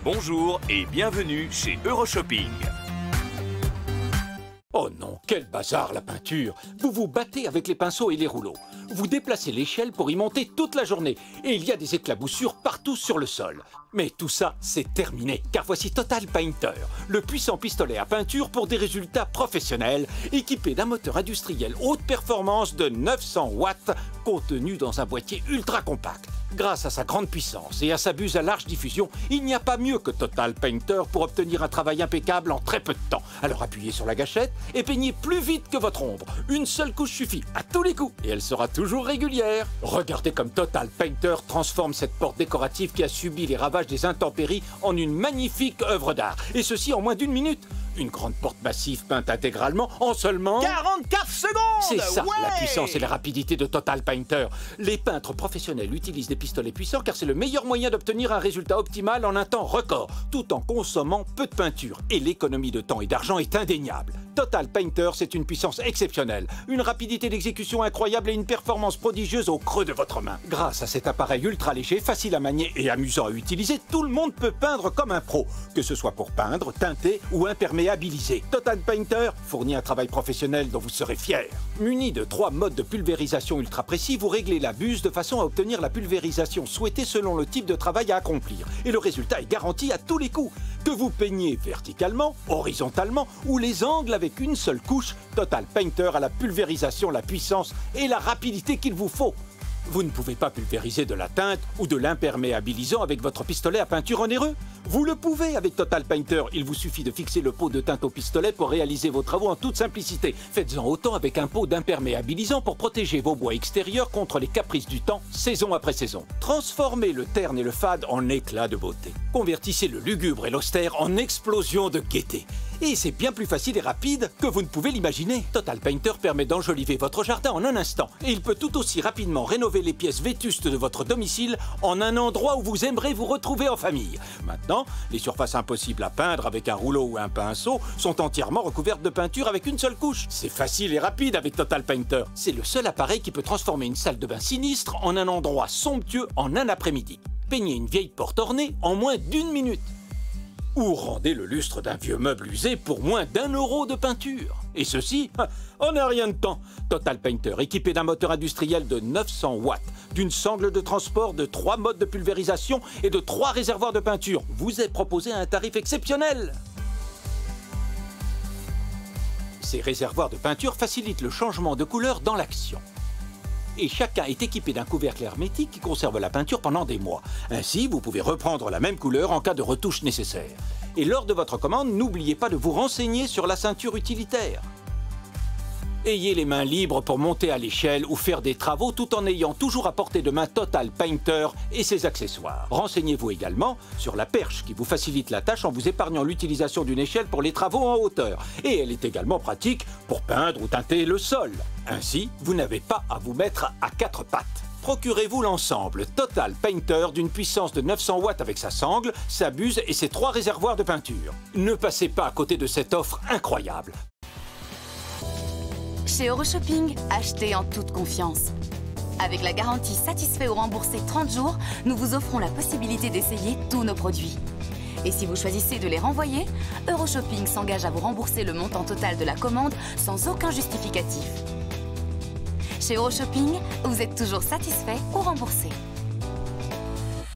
Bonjour et bienvenue chez Euroshopping. Oh non, quel bazar la peinture! Vous vous battez avec les pinceaux et les rouleaux. Vous déplacez l'échelle pour y monter toute la journée. Et il y a des éclaboussures partout sur le sol. Mais tout ça, c'est terminé. Car voici Total Painter, le puissant pistolet à peinture pour des résultats professionnels, équipé d'un moteur industriel haute performance de 900 watts, contenu dans un boîtier ultra compact. Grâce à sa grande puissance et à sa buse à large diffusion, il n'y a pas mieux que Total Painter pour obtenir un travail impeccable en très peu de temps. Alors appuyez sur la gâchette et peignez plus vite que votre ombre. Une seule couche suffit à tous les coups et elle sera toujours régulière. Regardez comme Total Painter transforme cette porte décorative qui a subi les ravages des intempéries en une magnifique œuvre d'art. Et ceci en moins d'une minute. Une grande porte massive peinte intégralement en seulement 44 secondes. C'est ça, ouais, la puissance et la rapidité de Total Painter. Les peintres professionnels utilisent des pistolets puissants car c'est le meilleur moyen d'obtenir un résultat optimal en un temps record, tout en consommant peu de peinture. Et l'économie de temps et d'argent est indéniable. Total Painter, c'est une puissance exceptionnelle, une rapidité d'exécution incroyable et une performance prodigieuse au creux de votre main. Grâce à cet appareil ultra léger, facile à manier et amusant à utiliser, tout le monde peut peindre comme un pro, que ce soit pour peindre, teinter ou imperméabiliser. Total Painter fournit un travail professionnel dont vous serez fiers. Muni de 3 modes de pulvérisation ultra précis, vous réglez la buse de façon à obtenir la pulvérisation souhaitée selon le type de travail à accomplir. Et le résultat est garanti à tous les coups. Que vous peignez verticalement, horizontalement ou les angles avec une seule couche, Total Painter a la pulvérisation, la puissance et la rapidité qu'il vous faut. Vous ne pouvez pas pulvériser de la teinte ou de l'imperméabilisant avec votre pistolet à peinture onéreux. Vous le pouvez avec Total Painter. Il vous suffit de fixer le pot de teinte au pistolet pour réaliser vos travaux en toute simplicité. Faites-en autant avec un pot d'imperméabilisant pour protéger vos bois extérieurs contre les caprices du temps, saison après saison. Transformez le terne et le fade en éclat de beauté. Convertissez le lugubre et l'austère en explosion de gaieté. Et c'est bien plus facile et rapide que vous ne pouvez l'imaginer. Total Painter permet d'enjoliver votre jardin en un instant. Et il peut tout aussi rapidement rénover les pièces vétustes de votre domicile en un endroit où vous aimerez vous retrouver en famille. Maintenant, les surfaces impossibles à peindre avec un rouleau ou un pinceau sont entièrement recouvertes de peinture avec une seule couche. C'est facile et rapide avec Total Painter. C'est le seul appareil qui peut transformer une salle de bain sinistre en un endroit somptueux en un après-midi. Peignez une vieille porte ornée en moins d'1 minute. Ou rendez le lustre d'un vieux meuble usé pour moins d'1 euro de peinture. Et ceci, en un rien de temps. Total Painter, équipé d'un moteur industriel de 900 watts, d'une sangle de transport, de 3 modes de pulvérisation et de 3 réservoirs de peinture, vous est proposé à un tarif exceptionnel. Ces réservoirs de peinture facilitent le changement de couleur dans l'action. Et chacun est équipé d'un couvercle hermétique qui conserve la peinture pendant des mois. Ainsi, vous pouvez reprendre la même couleur en cas de retouche nécessaire. Et lors de votre commande, n'oubliez pas de vous renseigner sur la ceinture utilitaire. Ayez les mains libres pour monter à l'échelle ou faire des travaux tout en ayant toujours à portée de main Total Painter et ses accessoires. Renseignez-vous également sur la perche qui vous facilite la tâche en vous épargnant l'utilisation d'une échelle pour les travaux en hauteur. Et elle est également pratique pour peindre ou teinter le sol. Ainsi, vous n'avez pas à vous mettre à 4 pattes. Procurez-vous l'ensemble Total Painter d'une puissance de 900 watts avec sa sangle, sa buse et ses 3 réservoirs de peinture. Ne passez pas à côté de cette offre incroyable. Chez Euroshopping, achetez en toute confiance. Avec la garantie satisfait ou remboursé 30 jours, nous vous offrons la possibilité d'essayer tous nos produits. Et si vous choisissez de les renvoyer, Euroshopping s'engage à vous rembourser le montant total de la commande sans aucun justificatif. Chez Euroshopping, vous êtes toujours satisfait ou remboursé.